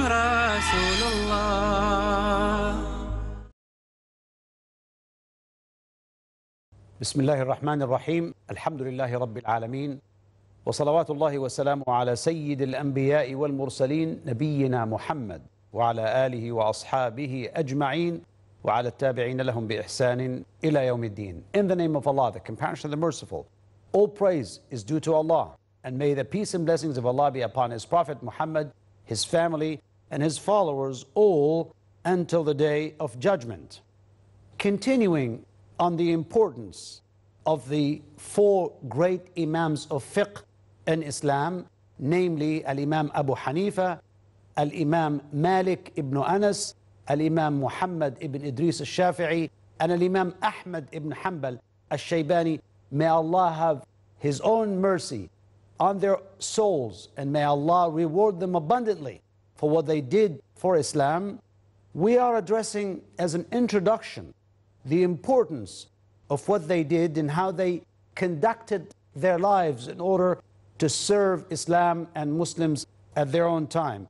رسول الله. بسم الله الرحمن الرحيم. الحمد لله رب العالمين، وصلوات الله وسلامه على سيد الأنبياء والمرسلين نبينا محمد وعلى آله وأصحابه أجمعين وعلى التابعين لهم بإحسان إلى يوم الدين. In the name of Allah, the Compassionate, the Merciful, all praise is due to Allah, and may the peace and blessings of Allah be upon His Prophet Muhammad, his family, and his followers all until the day of judgment. Continuing on the importance of the four great Imams of fiqh in Islam, namely Al-Imam Abu Hanifa, Al-Imam Malik ibn Anas, Al-Imam Muhammad ibn Idris al-Shafi'i, and Al-Imam Ahmad ibn Hanbal al-Shaybani. May Allah have His own mercy on their souls, and may Allah reward them abundantly for what they did for Islam. We are addressing as an introduction the importance of what they did and how they conducted their lives in order to serve Islam and Muslims at their own time.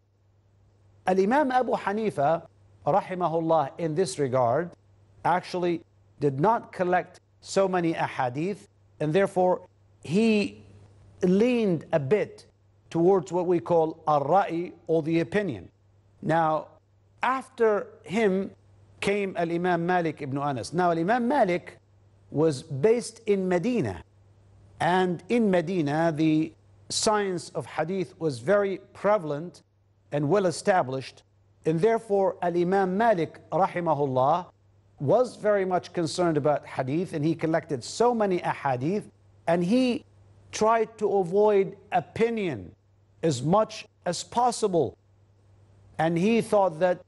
Al-Imam Abu Hanifa, rahimahullah, in this regard, actually did not collect so many ahadith, and therefore he leaned a bit towards what we call al-ra'i, or the opinion. Now, after him came Al-Imam Malik ibn Anas. Now, Al-Imam Malik was based in Medina, and in Medina the science of hadith was very prevalent and well established, and therefore Al-Imam Malik rahimahullah was very much concerned about hadith, and he collected so many ahadith, and he tried to avoid opinion as much as possible, and he thought that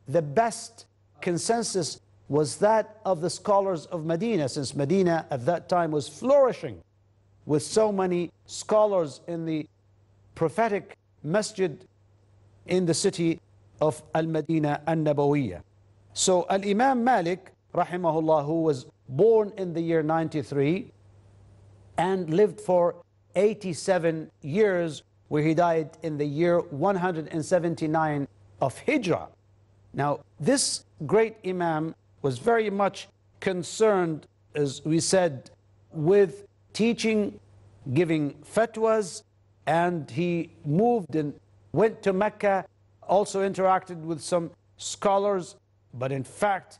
the best consensus was that of the scholars of Medina, since Medina at that time was flourishing with so many scholars in the prophetic masjid in the city of Al-Madinah An-Nabawiyah. So Al-Imam Malik rahimahullah, who was born in the year 93 and lived for 87 years, where he died in the year 179 of Hijrah. Now, this great Imam was very much concerned, as we said, with teaching, giving fatwas, and he moved and went to Mecca, also interacted with some scholars. But in fact,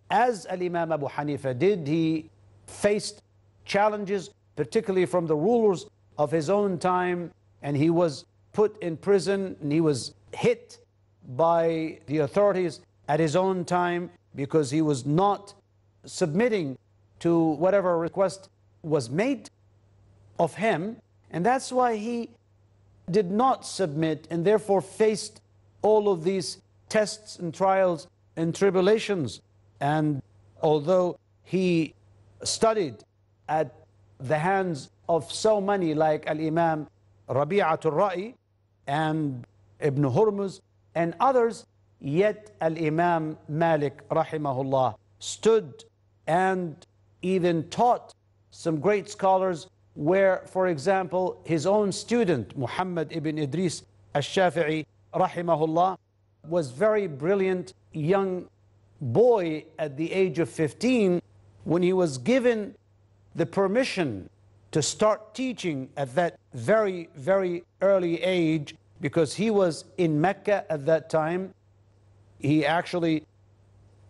as Al-Imam Abu Hanifa did, he faced challenges, particularly from the rulers of his own time, and he was put in prison, and he was hit by the authorities at his own time because he was not submitting to whatever request was made of him, and that's why he did not submit, and therefore faced all of these tests and trials and tribulations. And although he studied at the hands of so many like Al-Imam Rabi'atul Ra'i and Ibn Hurmuz and others, yet Al-Imam Malik rahimahullah stood and even taught some great scholars, where, for example, his own student Muhammad ibn Idris al-Shafi'i rahimahullah was very brilliant young boy at the age of 15 when he was given the permission to start teaching at that very, very early age, because he was in Mecca at that time. He actually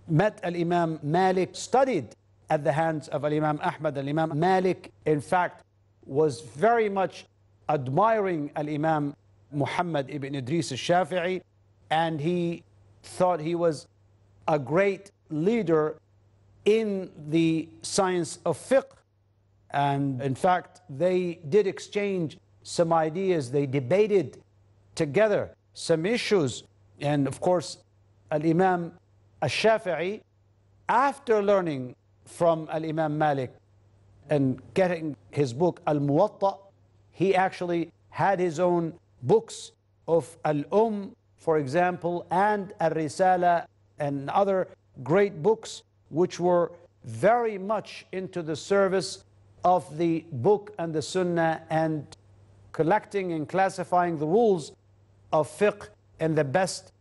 met Al-Imam Malik, studied at the hands of Al-Imam Ahmad. Al-Imam Malik, in fact, was very much admiring Al-Imam Muhammad ibn Idris al-Shafi'i, and he thought he was a great leader in the science of fiqh. And in fact, they did exchange some ideas, they debated together some issues. And of course, Al-Imam al-Shafi'i, after learning from Al-Imam Malik and getting his book Al-Muwatta, he actually had his own books of for example, and Al-Risala, and other great books which were very much into the service of the book and the sunnah, and collecting and classifying the rules of fiqh in the best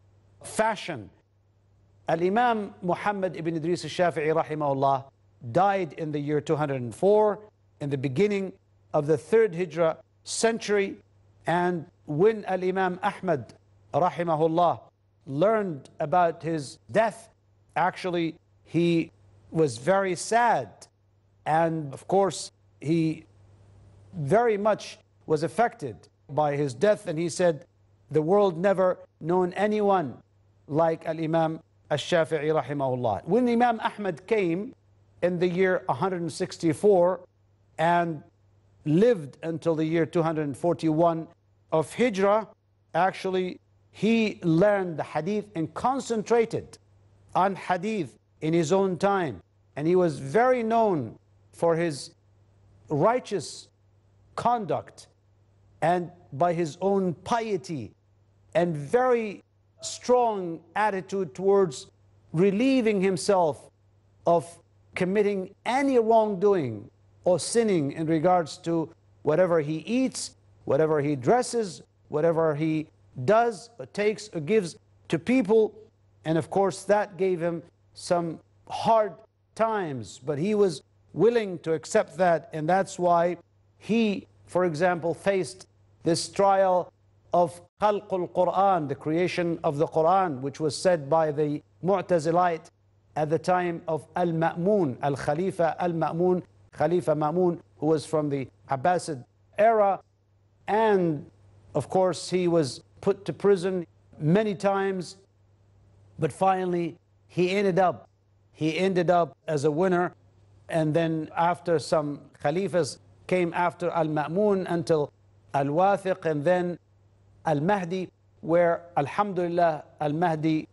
fashion. Al-Imam Muhammad ibn Idris al-Shafi'i rahimahullah died in the year 204, in the beginning of the 3rd Hijrah century. And when Al-Imam Ahmad rahimahullah learned about his death, actually he was very sad. And of course, he very much was affected by his death. And he said, the world never known anyone like Al-Imam al-Shafi'i rahimahullah. When Imam Ahmad came in the year 164 and lived until the year 241 of Hijrah, actually he learned the hadith and concentrated on hadith in his own time. And he was very known for his righteous conduct and by his own piety and very strong attitude towards relieving himself of committing any wrongdoing or sinning in regards to whatever he eats, whatever he dresses, whatever he does or takes or gives to people. And of course that gave him some hard times, but he was willing to accept that. And that's why he, for example, faced this trial of Khalqul Quran, the creation of the Quran, which was said by the Mu'tazilite at the time of Al-Ma'mun, Al-Khalifa Al-Ma'mun, Khalifa Ma'mun, who was from the Abbasid era. And of course he was put to prison many times, but finally he ended up as a winner. And then after some Khalifas came after Al-Ma'mun until Al-Wathiq and then Al-Mahdi, where Alhamdulillah Al-Mahdi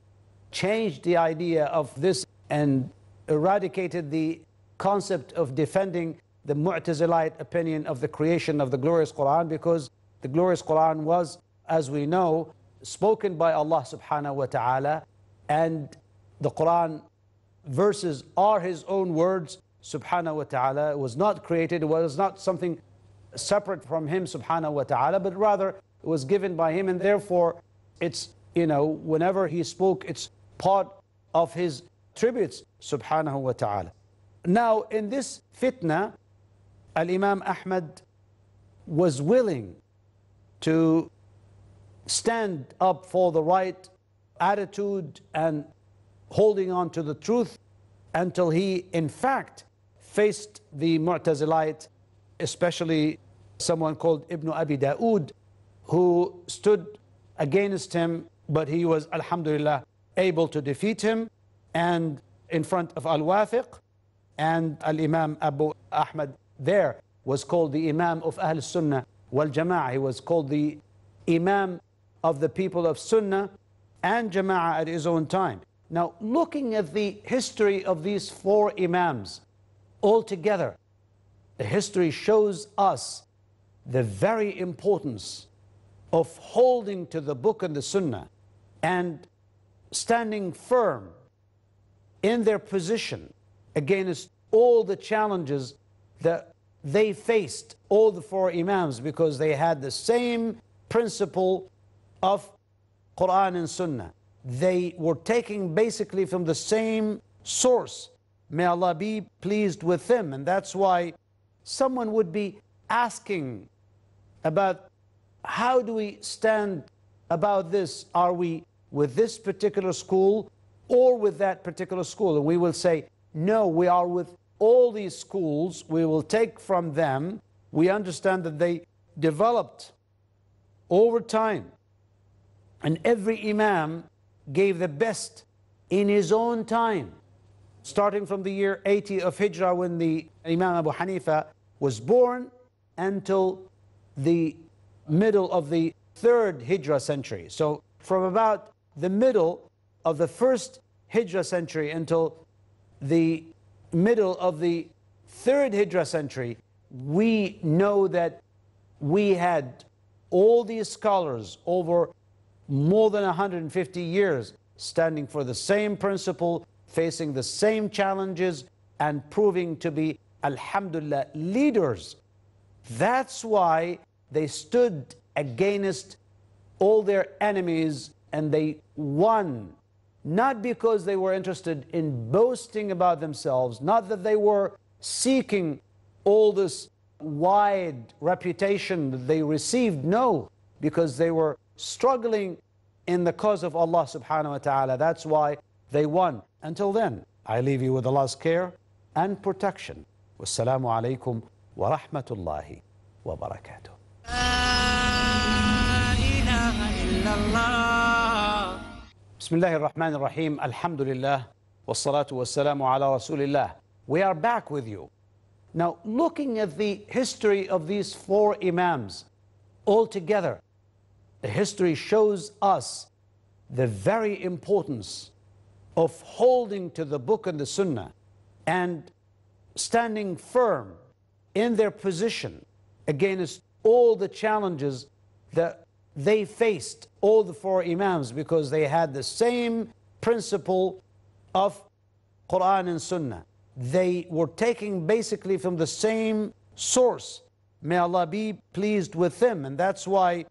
changed the idea of this and eradicated the concept of defending the Mu'tazilite opinion of the creation of the glorious Quran, because the glorious Quran was, as we know, spoken by Allah subhanahu wa ta'ala, and the Quran verses are his own words subhanahu wa ta'ala. It was not created, it was not something separate from him subhanahu wa ta'ala, but rather it was given by him, and therefore it's, whenever he spoke, it's part of his tributes subhanahu wa ta'ala. Now in this fitna, Al-Imam Ahmad was willing to stand up for the right attitude and holding on to the truth until he in fact faced the Mu'tazilite, especially someone called Ibn Abi Dawood, who stood against him, but he was alhamdulillah able to defeat him. And in front of Al-Wathiq, and Al-Imam Abu Ahmad there was called the Imam of Ahl Sunnah wal Jama'ah. He was called the Imam of the people of Sunnah and Jama'ah at his own time. Now, looking at the history of these 4 Imams altogether, the history shows us the very importance of holding to the book and the Sunnah and standing firm in their position against all the challenges that they faced, all the 4 Imams, because they had the same principle of Quran and Sunnah. They were taking basically from the same source. May Allah be pleased with them. And that's why someone would be asking about how do we stand about this? Are we with this particular school or with that particular school? And we will say, no, we are with all these schools. We will take from them. We understand that they developed over time, and every Imam gave the best in his own time, starting from the year 80 of Hijrah, when the Imam Abu Hanifa was born, until the middle of the 3rd Hijrah century. So from about the middle of the 1st Hijrah century until the middle of the 3rd Hijrah century, we know that we had all these scholars over more than 150 years standing for the same principle, facing the same challenges, and proving to be, alhamdulillah, leaders. That's why they stood against all their enemies and they won, not because they were interested in boasting about themselves, not that they were seeking all this wide reputation that they received, no, because they were struggling in the cause of Allah subhanahu wa ta'ala. That's why they won. Until then, I leave you with Allah's care and protection. Wassalamu alaikum wa rahmatullahi wa barakatuh. Bismillah ar-Rahman ar-Rahim. Alhamdulillah. Wassalatu wassalamu ala Rasulillah. We are back with you. Now, looking at the history of these four Imams altogether, the history shows us the very importance of holding to the book and the Sunnah and standing firm in their position against all the challenges that they faced, all the four Imams, because they had the same principle of Quran and Sunnah. They were taking basically from the same source. May Allah be pleased with them. And that's why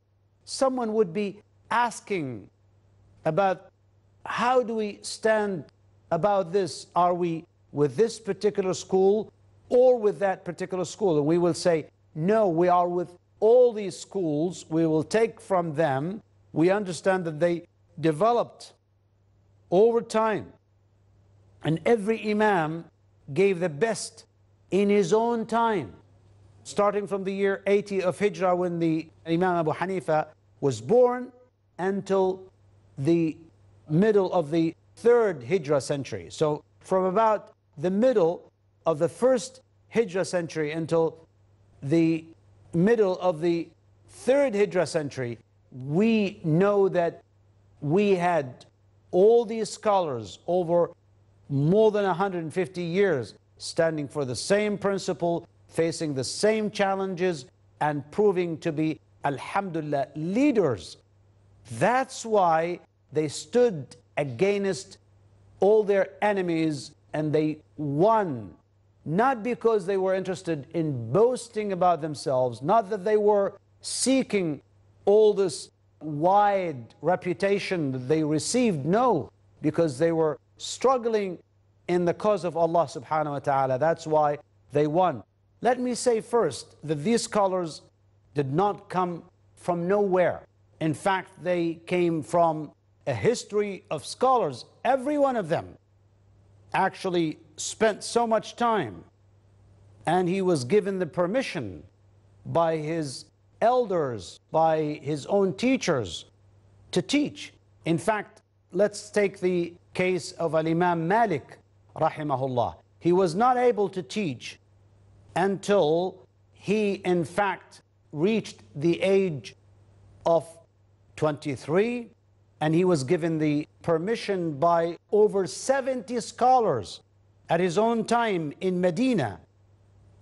someone would be asking about how do we stand about this? Are we with this particular school or with that particular school? And we will say, no, we are with all these schools. We will take from them. We understand that they developed over time. And every Imam gave the best in his own time. Starting from the year 80 of Hijrah, when the Imam Abu Hanifa was born, until the middle of the 3rd Hijrah century. So from about the middle of the 1st Hijrah century until the middle of the 3rd Hijrah century, we know that we had all these scholars over more than 150 years standing for the same principle, facing the same challenges, and proving to be, alhamdulillah, leaders. That's why they stood against all their enemies and they won, not because they were interested in boasting about themselves, not that they were seeking all this wide reputation that they received, no, because they were struggling in the cause of Allah subhanahu wa ta'ala. That's why they won. Let me say first that these scholars did not come from nowhere. In fact, they came from a history of scholars. Every one of them actually spent so much time, and he was given the permission by his elders, by his own teachers, to teach. In fact, let's take the case of Al-Imam Malik rahimahullah. He was not able to teach until he in fact reached the age of 23, and he was given the permission by over 70 scholars at his own time in Medina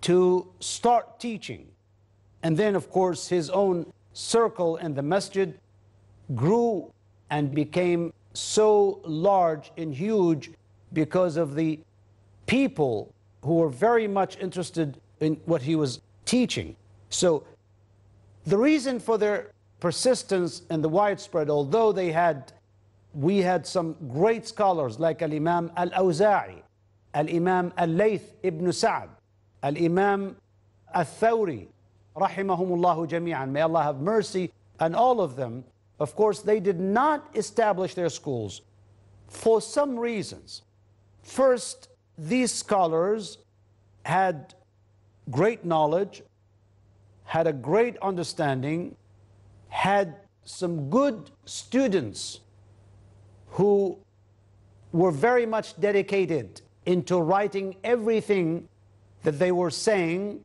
to start teaching. And then of course his own circle in the masjid grew and became so large and huge because of the people who were very much interested in what he was teaching. So the reason for their persistence and the widespread, although we had some great scholars like Al-Imam Al-Awza'i, Al-Imam Al-Layth ibn Sa'd, Al-Imam Al-Thawri, rahimahumullahu jami'an, may Allah have mercy on all of them. Of course, they did not establish their schools for some reasons. First, these scholars had great knowledge, had a great understanding, had some good students who were very much dedicated into writing everything that they were saying,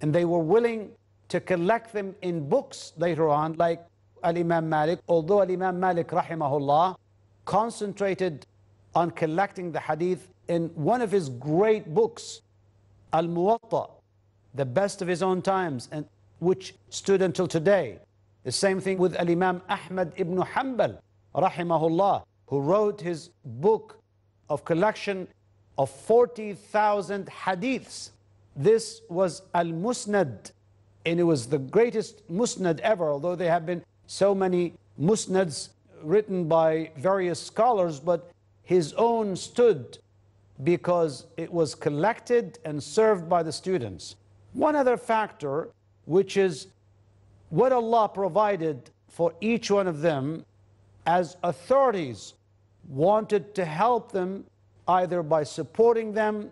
and they were willing to collect them in books later on, like Al-Imam Malik. Although Al-Imam Malik rahimahullah concentrated on collecting the hadith in one of his great books, Al-Muwatta, the best of his own times, and which stood until today. The same thing with Al-Imam Ahmad ibn Hanbal rahimahullah, who wrote his book of collection of 40,000 hadiths. This was Al-Musnad, and it was the greatest Musnad ever, although there have been so many Musnads written by various scholars, but his own stood because it was collected and served by the students. One other factor, which is what Allah provided for each one of them, as authorities wanted to help them either by supporting them,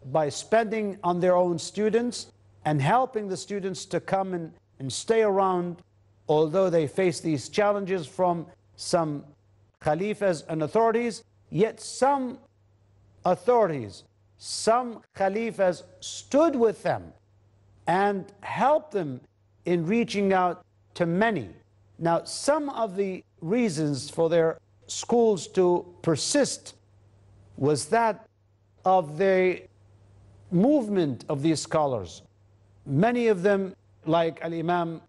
by spending on their own students and helping the students to come and stay around, although they face these challenges from some khalifas and authorities. Yet some authorities, some khalifas stood with them and helped them in reaching out to many. Now, some of the reasons for their schools to persist was that of the movement of these scholars. Many of them, like Al-Imam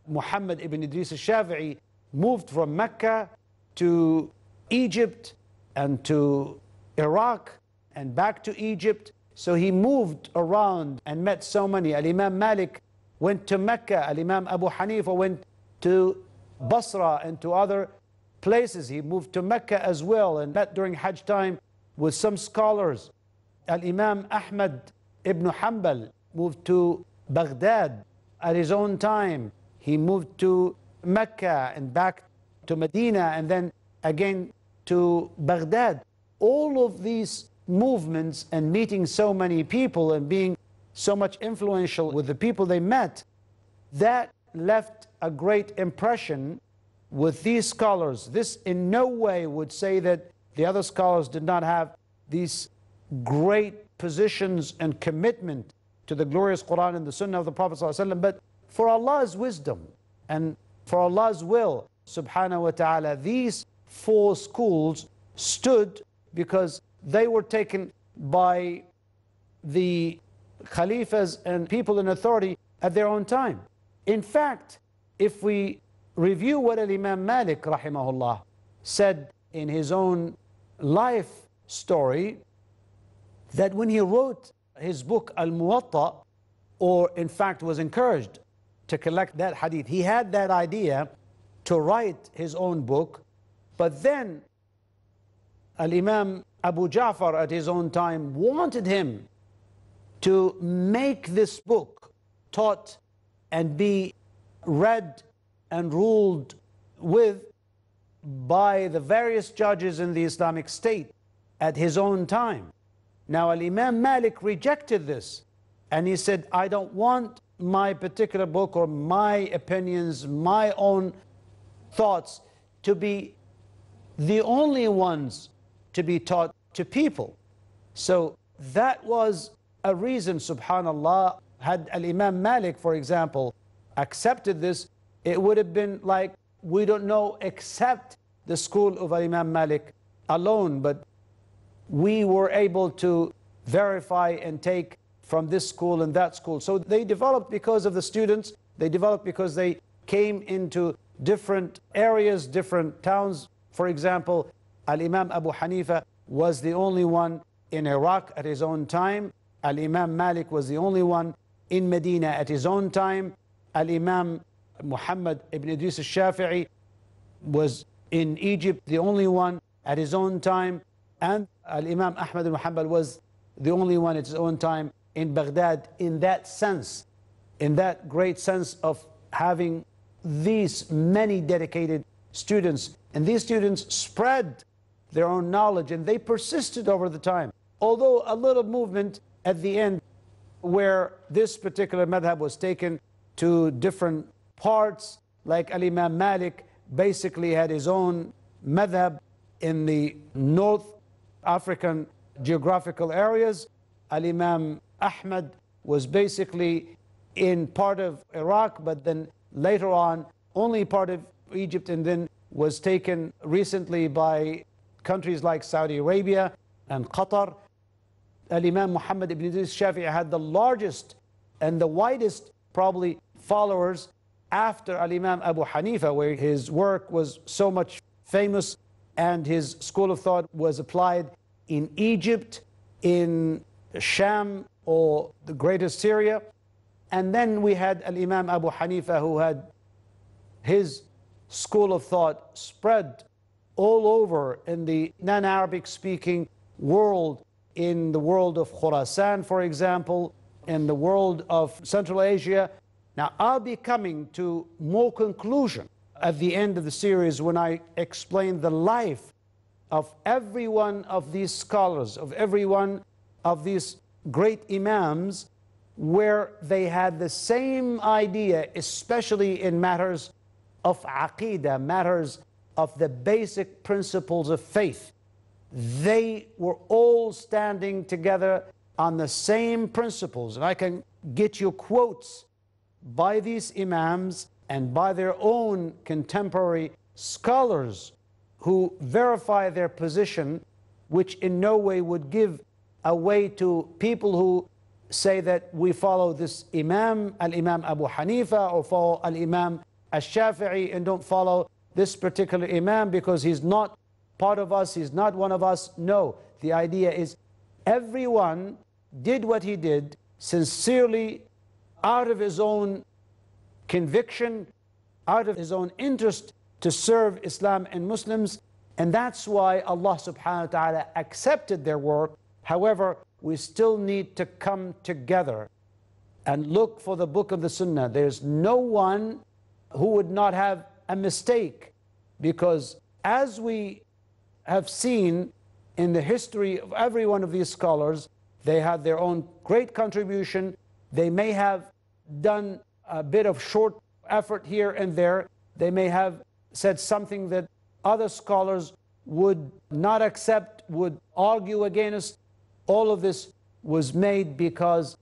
Muhammad ibn Idris al-Shafi'i, moved from Mecca to Egypt and to Iraq and back to Egypt. So he moved around and met so many. Al-Imam Malik went to Mecca. Al-Imam Abu Hanifa went to Basra and to other places. He moved to Mecca as well and met during Hajj time with some scholars. Al-Imam Ahmad ibn Hanbal moved to Baghdad at his own time. He moved to Mecca and back to Medina and then again to Baghdad. All of these movements and meeting so many people and being so much influential with the people they met, that left a great impression with these scholars. This in no way would say that the other scholars did not have these great positions and commitment to the glorious Quran and the Sunnah of the Prophet ﷺ, but for Allah's wisdom and for Allah's will, subhanahu wa ta'ala, these four schools stood because they were taken by the khalifas and people in authority at their own time. In fact, if we review what Imam Malik rahimahullah said in his own life story, that when he wrote his book Al-Muwatta, or in fact was encouraged to collect that hadith, he had that idea to write his own book, but then Al-Imam Abu Ja'far at his own time wanted him to make this book taught and be read and ruled with by the various judges in the Islamic State at his own time. Now, Al-Imam Malik rejected this, and he said, I don't want my particular book or my opinions, my own thoughts to be the only ones to be taught to people. So that was a reason, subhanallah. Had Al-Imam Malik, for example, accepted this, it would have been like, we don't know except the school of Imam Malik alone, but we were able to verify and take from this school and that school. So they developed because of the students, they developed because they came into different areas, different towns. For example, Al-Imam Abu Hanifa was the only one in Iraq at his own time. Al-Imam Malik was the only one in Medina at his own time. Al-Imam Muhammad ibn Idris al-Shafi'i was in Egypt, the only one at his own time. And Al-Imam Ahmad ibn Hanbal was the only one at his own time in Baghdad, in that sense, in that great sense of having these many dedicated students. And these students spread their own knowledge and they persisted over the time. Although a little movement at the end where this particular madhab was taken to different parts, like Al-Imam Malik basically had his own madhab in the North African geographical areas. Al-Imam Ahmad was basically in part of Iraq, but then later on only part of Egypt, and then was taken recently by countries like Saudi Arabia and Qatar. Al-Imam Muhammad ibn Idris Shafi'i had the largest and the widest probably followers after Al-Imam Abu Hanifa, where his work was so much famous and his school of thought was applied in Egypt, in Sham, or the greater Syria. And then we had Al-Imam Abu Hanifa, who had his school of thought spread all over in the non-Arabic speaking world, in the world of Khurasan, for example, in the world of Central Asia. Now, I'll be coming to more conclusion at the end of the series when I explain the life of every one of these scholars, of every one of these great imams, where they had the same idea, especially in matters of aqeedah, matters of the basic principles of faith. They were all standing together on the same principles. And I can get you quotes by these imams and by their own contemporary scholars who verify their position, which in no way would give away to people who say that we follow this imam, al-Imam Abu Hanifa, or follow al-Imam al-Shafi'i, and don't follow this particular imam because he's not part of us, he's not one of us. No, the idea is everyone did what he did sincerely, out of his own conviction, out of his own interest to serve Islam and Muslims, and that's why Allah subhanahu wa ta'ala accepted their work. However, we still need to come together and look for the book of the Sunnah. There's no one who would not have a mistake, because as we have seen in the history of every one of these scholars, they had their own great contribution. They may have done a bit of short effort here and there. They may have said something that other scholars would not accept, would argue against. All of this was made because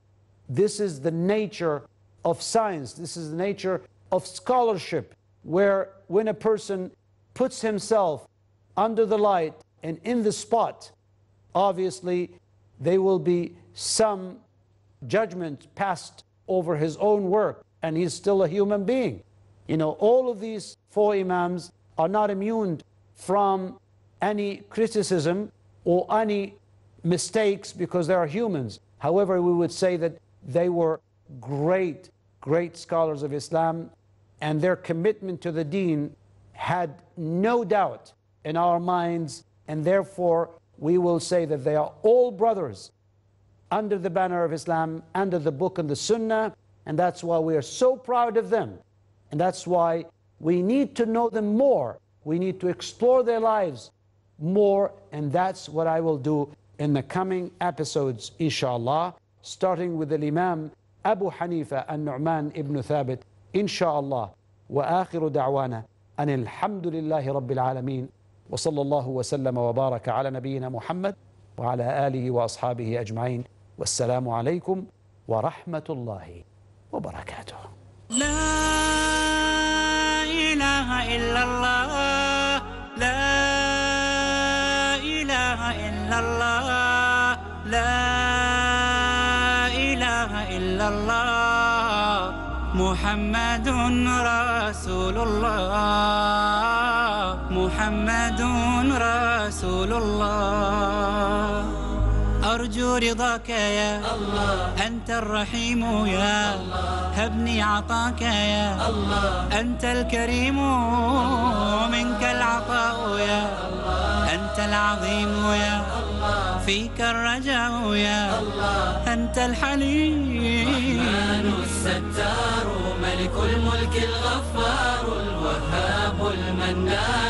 this is the nature of science. This is the nature of scholarship, where when a person puts himself under the light and in the spot, obviously there will be some judgment passed over his own work, and he's still a human being. You know, all of these four imams are not immune from any criticism or any mistakes because they are humans. However, we would say that they were great, great scholars of Islam, and their commitment to the deen had no doubt in our minds, and therefore we will say that they are all brothers under the banner of Islam, under the book and the Sunnah, and that's why we are so proud of them. And that's why we need to know them more. We need to explore their lives more, and that's what I will do in the coming episodes, inshallah, starting with the Imam Abu Hanifa al-Nu'man ibn Thabit, inshallah. وآخر دعوانا أن الحمد لله رب العالمين وصلى الله وسلم وبارك على نبينا محمد وعلى آله وأصحابه أجمعين والسلام عليكم ورحمة الله وبركاته. لا إله إلا الله، لا إله إلا الله، لا إله إلا الله، محمد رسول الله، محمد رسول الله. أرجو رضاك يا الله، أنت الرحيم يا الله، هبني عطاك يا الله، أنت الكريم منك العطاء يا الله، أنت العظيم يا الله، فيك الرجاء يا الله، أنت الحليم الرحمن الستار، ملك الملك الغفار، الوهاب المنان.